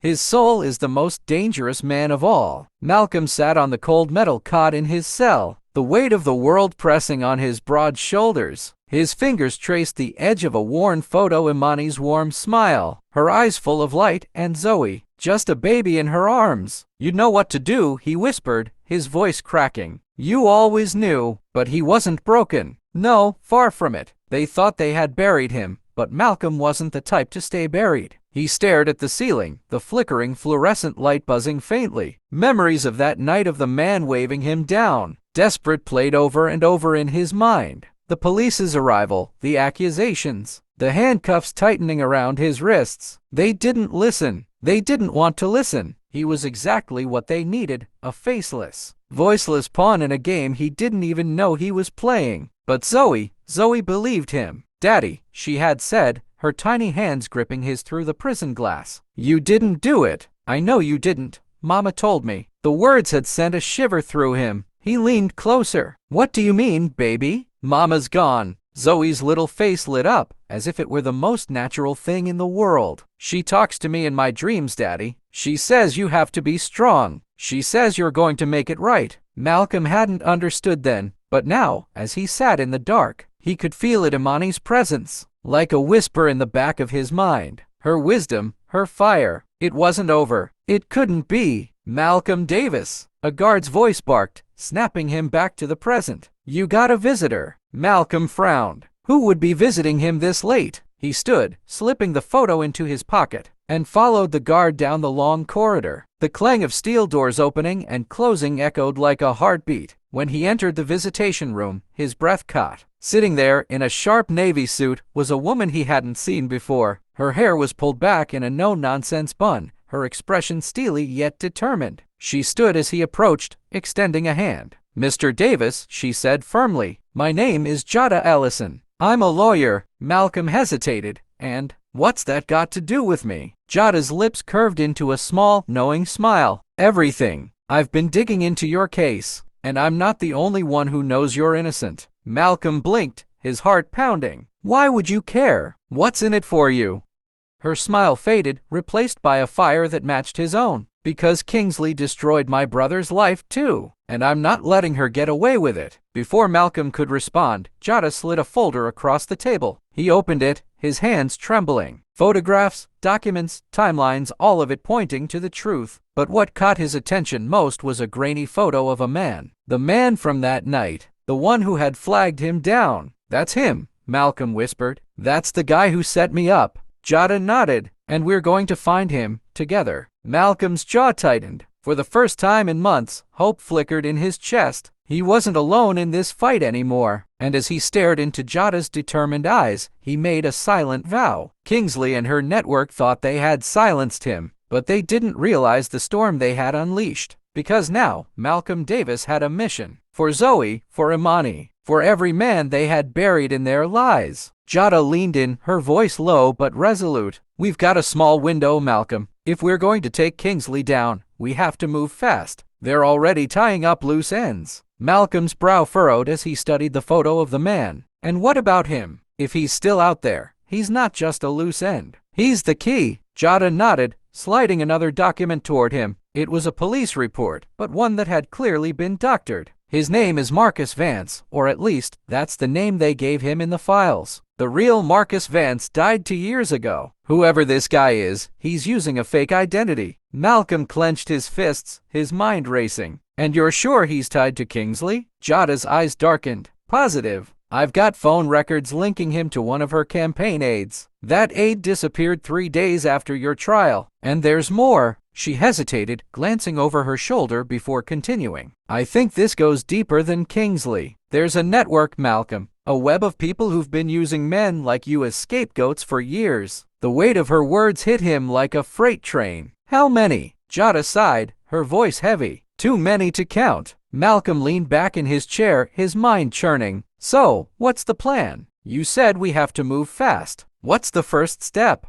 His soul is the most dangerous man of all. Malcolm sat on the cold metal cot in his cell, the weight of the world pressing on his broad shoulders. His fingers traced the edge of a worn photo. Immani's warm smile, her eyes full of light, and Zoe, just a baby in her arms. "You know what to do," he whispered, his voice cracking. "You always knew." But he wasn't broken. No, far from it. They thought they had buried him, but Malcolm wasn't the type to stay buried. He stared at the ceiling, the flickering fluorescent light buzzing faintly. Memories of that night, of the man waving him down, desperate, played over and over in his mind. The police's arrival, the accusations, the handcuffs tightening around his wrists. They didn't listen. They didn't want to listen. He was exactly what they needed, a faceless, voiceless pawn in a game he didn't even know he was playing. But Zoe believed him. "Daddy," she had said, her tiny hands gripping his through the prison glass. "You didn't do it." "I know you didn't. Mama told me." The words had sent a shiver through him. He leaned closer. "What do you mean, baby?" "Mama's gone." Zoe's little face lit up, as if it were the most natural thing in the world. "She talks to me in my dreams, Daddy. She says you have to be strong. She says you're going to make it right." Malcolm hadn't understood then, but now, as he sat in the dark, he could feel it, Immani's presence, like a whisper in the back of his mind. Her wisdom, her fire. It wasn't over. It couldn't be. "Malcolm Davis," a guard's voice barked, snapping him back to the present. "You got a visitor." Malcolm frowned. Who would be visiting him this late? He stood, slipping the photo into his pocket, and followed the guard down the long corridor. The clang of steel doors opening and closing echoed like a heartbeat. When he entered the visitation room, his breath caught. Sitting there, in a sharp navy suit, was a woman he hadn't seen before. Her hair was pulled back in a no-nonsense bun, her expression steely yet determined. She stood as he approached, extending a hand. "Mr. Davis," she said firmly, "my name is Jada Ellison. I'm a lawyer." Malcolm hesitated. "And what's that got to do with me?" Jada's lips curved into a small, knowing smile. "Everything. I've been digging into your case, and I'm not the only one who knows you're innocent." Malcolm blinked, his heart pounding. "Why would you care? What's in it for you?" Her smile faded, replaced by a fire that matched his own. "Because Kingsley destroyed my brother's life too, and I'm not letting her get away with it." Before Malcolm could respond, Jada slid a folder across the table. He opened it, his hands trembling. Photographs, documents, timelines, all of it pointing to the truth. But what caught his attention most was a grainy photo of a man. The man from that night, the one who had flagged him down. "That's him," Malcolm whispered. "That's the guy who set me up." Jada nodded. "And we're going to find him, together." Malcolm's jaw tightened. For the first time in months, hope flickered in his chest. He wasn't alone in this fight anymore. And as he stared into Jada's determined eyes, he made a silent vow. Kingsley and her network thought they had silenced him, but they didn't realize the storm they had unleashed. Because now, Malcolm Davis had a mission. For Zoe, for Immani, for every man they had buried in their lies. Jada leaned in, her voice low but resolute. "We've got a small window, Malcolm. If we're going to take Kingsley down, we have to move fast. They're already tying up loose ends." Malcolm's brow furrowed as he studied the photo of the man. "And what about him? If he's still out there, he's not just a loose end. He's the key." Jada nodded, sliding another document toward him. It was a police report, but one that had clearly been doctored. "His name is Marcus Vance, or at least, that's the name they gave him in the files. The real Marcus Vance died 2 years ago. Whoever this guy is, he's using a fake identity." Malcolm clenched his fists, his mind racing. "And you're sure he's tied to Kingsley?" Jada's eyes darkened. "Positive. I've got phone records linking him to one of her campaign aides. That aide disappeared 3 days after your trial. And there's more." She hesitated, glancing over her shoulder before continuing. "I think this goes deeper than Kingsley. There's a network, Malcolm, a web of people who've been using men like you as scapegoats for years." The weight of her words hit him like a freight train. "How many?" Jada sighed, her voice heavy. "Too many to count." Malcolm leaned back in his chair, his mind churning. "So, what's the plan? You said we have to move fast. What's the first step?"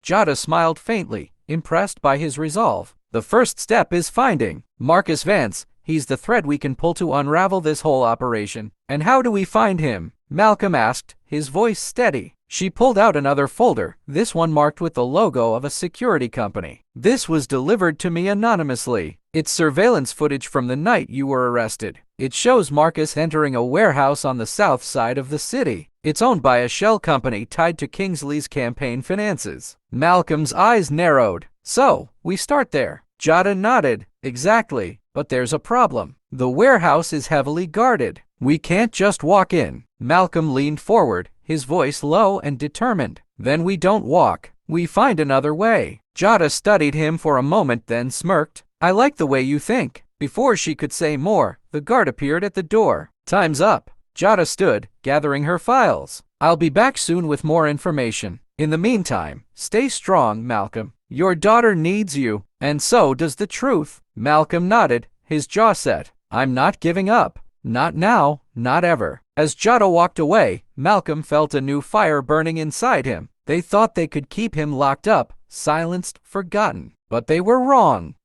Jada smiled faintly, impressed by his resolve. "The first step is finding Marcus Vance. He's the thread we can pull to unravel this whole operation." "And how do we find him?" Malcolm asked, his voice steady. She pulled out another folder, this one marked with the logo of a security company. This was delivered to me anonymously. It's surveillance footage from the night you were arrested. It shows Marcus entering a warehouse on the south side of the city. It's owned by a shell company tied to Kingsley's campaign finances. Malcolm's eyes narrowed. So, we start there. Jada nodded. Exactly. But there's a problem. The warehouse is heavily guarded. We can't just walk in. Malcolm leaned forward, his voice low and determined. Then we don't walk. We find another way. Jada studied him for a moment, then smirked. I like the way you think. Before she could say more, the guard appeared at the door. Time's up. Jada stood, gathering her files. I'll be back soon with more information. In the meantime, stay strong, Malcolm. Your daughter needs you, and so does the truth. Malcolm nodded, his jaw set. I'm not giving up. Not now, not ever. As Jada walked away, Malcolm felt a new fire burning inside him. They thought they could keep him locked up, silenced, forgotten. But they were wrong.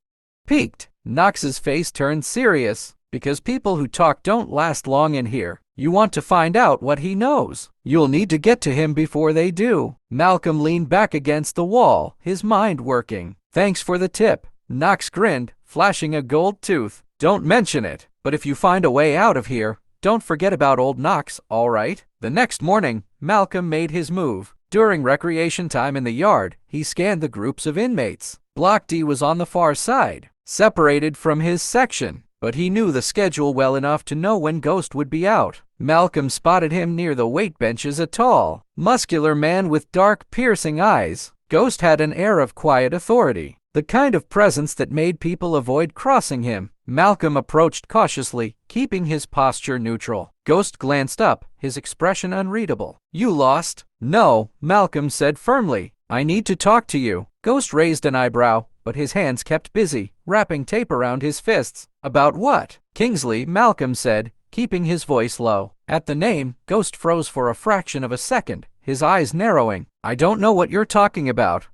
Piqued, Knox's face turned serious. Because people who talk don't last long in here. You want to find out what he knows. You'll need to get to him before they do. Malcolm leaned back against the wall, his mind working. Thanks for the tip. Knox grinned, flashing a gold tooth. Don't mention it. But if you find a way out of here, don't forget about old Knox, all right? The next morning, Malcolm made his move. During recreation time in the yard, he scanned the groups of inmates. Block D was on the far side, separated from his section. But he knew the schedule well enough to know when Ghost would be out. Malcolm spotted him near the weight benches, a tall, muscular man with dark, piercing eyes. Ghost had an air of quiet authority, the kind of presence that made people avoid crossing him. Malcolm approached cautiously, keeping his posture neutral. Ghost glanced up, his expression unreadable. You lost? No, Malcolm said firmly. I need to talk to you. Ghost raised an eyebrow, but his hands kept busy, wrapping tape around his fists. About what? Kingsley, Malcolm said, keeping his voice low. At the name, Ghost froze for a fraction of a second, his eyes narrowing. I don't know what you're talking about.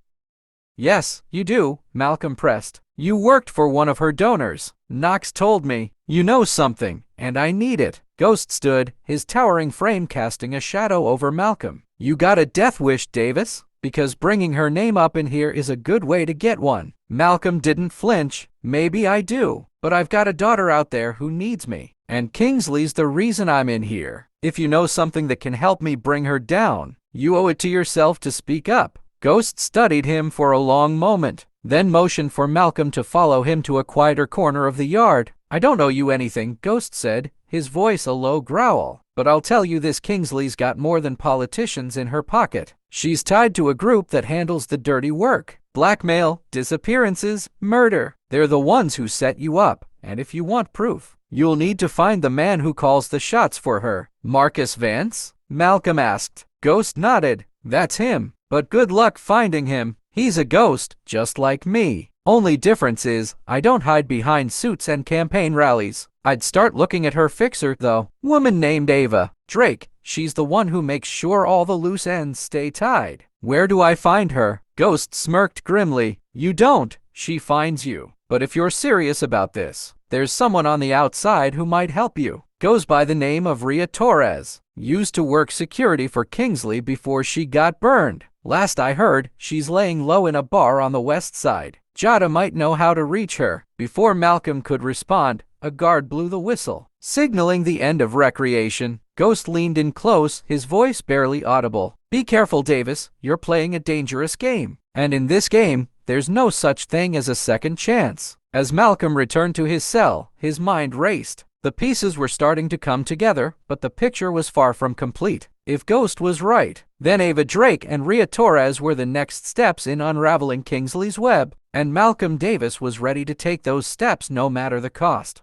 Yes, you do, Malcolm pressed. You worked for one of her donors. Knox told me. You know something, and I need it. Ghost stood, his towering frame casting a shadow over Malcolm. You got a death wish, Davis? Because bringing her name up in here is a good way to get one. Malcolm didn't flinch. Maybe I do, but I've got a daughter out there who needs me. And Kingsley's the reason I'm in here. If you know something that can help me bring her down, you owe it to yourself to speak up. Ghost studied him for a long moment, then motioned for Malcolm to follow him to a quieter corner of the yard. I don't owe you anything, Ghost said, his voice a low growl. But I'll tell you this, Kingsley's got more than politicians in her pocket. She's tied to a group that handles the dirty work. Blackmail, disappearances, murder. They're the ones who set you up. And if you want proof, you'll need to find the man who calls the shots for her. Marcus Vance? Malcolm asked. Ghost nodded. That's him. But good luck finding him. He's a ghost, just like me. Only difference is, I don't hide behind suits and campaign rallies. I'd start looking at her fixer, though. Woman named Ava Drake. She's the one who makes sure all the loose ends stay tied. Where do I find her? Ghost smirked grimly. You don't. She finds you. But if you're serious about this, there's someone on the outside who might help you. Goes by the name of Rhea Torres. Used to work security for Kingsley before she got burned. Last I heard, she's laying low in a bar on the west side. Jada might know how to reach her. Before Malcolm could respond, a guard blew the whistle, signaling the end of recreation. Ghost leaned in close, his voice barely audible. Be careful, Davis. You're playing a dangerous game. And in this game, there's no such thing as a second chance. As Malcolm returned to his cell, his mind raced. The pieces were starting to come together, but the picture was far from complete. If Ghost was right, then Ava Drake and Rhea Torres were the next steps in unraveling Kingsley's web, and Malcolm Davis was ready to take those steps no matter the cost.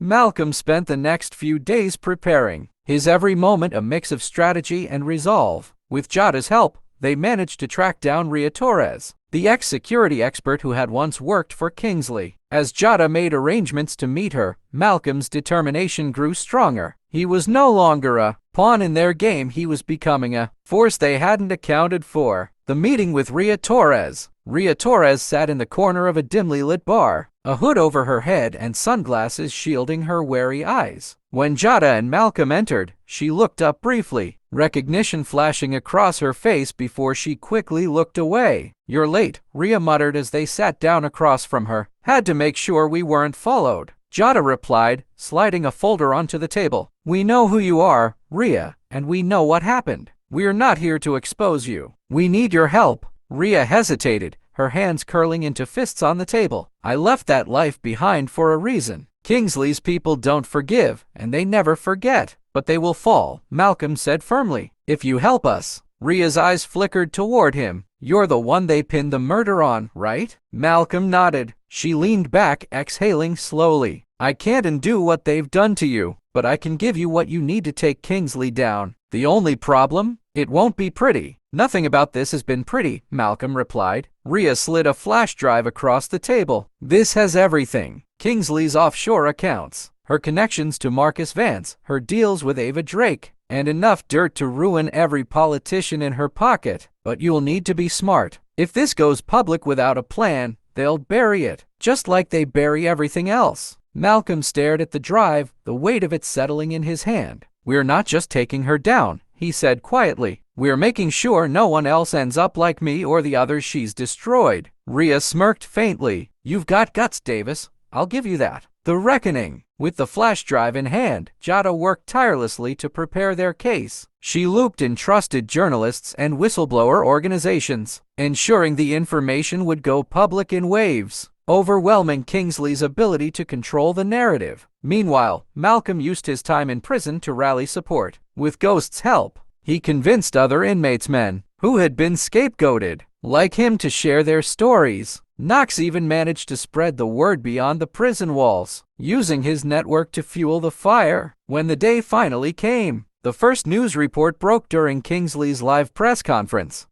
Malcolm spent the next few days preparing, his every moment a mix of strategy and resolve. With Jada's help, they managed to track down Rhea Torres, the ex-security expert who had once worked for Kingsley. As Jada made arrangements to meet her, Malcolm's determination grew stronger. He was no longer a pawn in their game, he was becoming a force they hadn't accounted for. The meeting with Rhea Torres. Rhea Torres sat in the corner of a dimly lit bar, a hood over her head and sunglasses shielding her wary eyes. When Jada and Malcolm entered, she looked up briefly, recognition flashing across her face before she quickly looked away. "You're late," Rhea muttered as they sat down across from her. "Had to make sure we weren't followed," Jada replied, sliding a folder onto the table. "We know who you are, Rhea, and we know what happened. We're not here to expose you. We need your help." Rhea hesitated, her hands curling into fists on the table. "I left that life behind for a reason. Kingsley's people don't forgive, and they never forget, but they will fall," Malcolm said firmly. "If you help us." Rhea's eyes flickered toward him. "You're the one they pinned the murder on, right?" Malcolm nodded. She leaned back, exhaling slowly. "I can't undo what they've done to you, but I can give you what you need to take Kingsley down. The only problem? It won't be pretty." "Nothing about this has been pretty," Malcolm replied. Rhea slid a flash drive across the table. "This has everything. Kingsley's offshore accounts, her connections to Marcus Vance, her deals with Ava Drake, and enough dirt to ruin every politician in her pocket. But you'll need to be smart. If this goes public without a plan, they'll bury it, just like they bury everything else." Malcolm stared at the drive, the weight of it settling in his hand. "We're not just taking her down," he said quietly. "We're making sure no one else ends up like me or the others she's destroyed." Rhea smirked faintly. "You've got guts, Davis. I'll give you that." The reckoning. With the flash drive in hand, Jada worked tirelessly to prepare their case. She looped in trusted journalists and whistleblower organizations, ensuring the information would go public in waves, overwhelming Kingsley's ability to control the narrative. Meanwhile, Malcolm used his time in prison to rally support. With Ghost's help, he convinced other inmates, men who had been scapegoated, like him, to share their stories. Knox even managed to spread the word beyond the prison walls, using his network to fuel the fire. When the day finally came, the first news report broke during Kingsley's live press conference.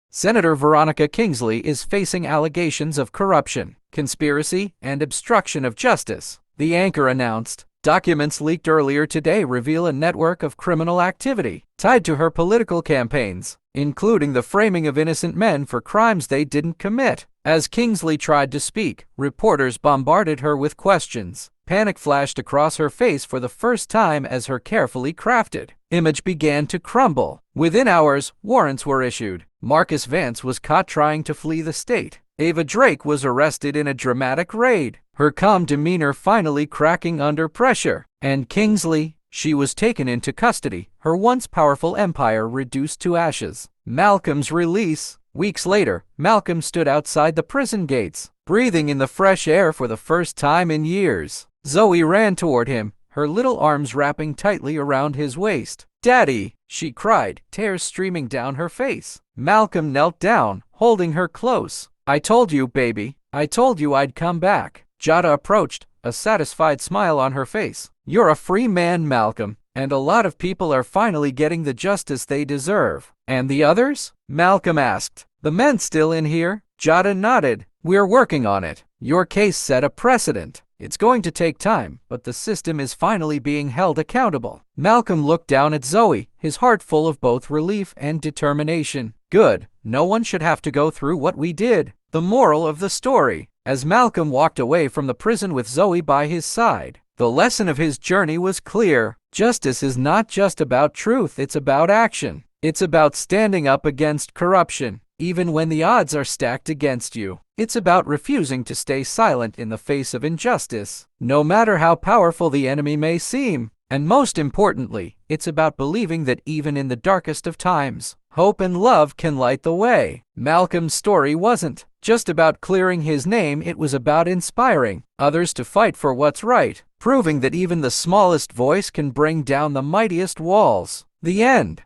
Senator Veronica Kingsley is facing allegations of corruption, conspiracy, and obstruction of justice, the anchor announced. Documents leaked earlier today reveal a network of criminal activity tied to her political campaigns, including the framing of innocent men for crimes they didn't commit. As Kingsley tried to speak, reporters bombarded her with questions. Panic flashed across her face for the first time as her carefully crafted image began to crumble. Within hours, warrants were issued. Marcus Vance was caught trying to flee the state. Ava Drake was arrested in a dramatic raid, her calm demeanor finally cracking under pressure. And Kingsley, she was taken into custody, her once powerful empire reduced to ashes. Malcolm's release. Weeks later, Malcolm stood outside the prison gates, breathing in the fresh air for the first time in years. Zoe ran toward him, her little arms wrapping tightly around his waist. "Daddy," she cried, tears streaming down her face. Malcolm knelt down, holding her close. "I told you, baby. I told you I'd come back." Jada approached, a satisfied smile on her face. "You're a free man, Malcolm, and a lot of people are finally getting the justice they deserve." "And the others?" Malcolm asked. "The men still in here?" Jada nodded. "We're working on it. Your case set a precedent. It's going to take time, but the system is finally being held accountable." Malcolm looked down at Zoe, his heart full of both relief and determination. "Good. No one should have to go through what we did." The moral of the story. As Malcolm walked away from the prison with Zoe by his side, the lesson of his journey was clear. Justice is not just about truth, it's about action. It's about standing up against corruption, even when the odds are stacked against you. It's about refusing to stay silent in the face of injustice, no matter how powerful the enemy may seem. And most importantly, it's about believing that even in the darkest of times, hope and love can light the way. Malcolm's story wasn't just about clearing his name, it was about inspiring others to fight for what's right, proving that even the smallest voice can bring down the mightiest walls. The end.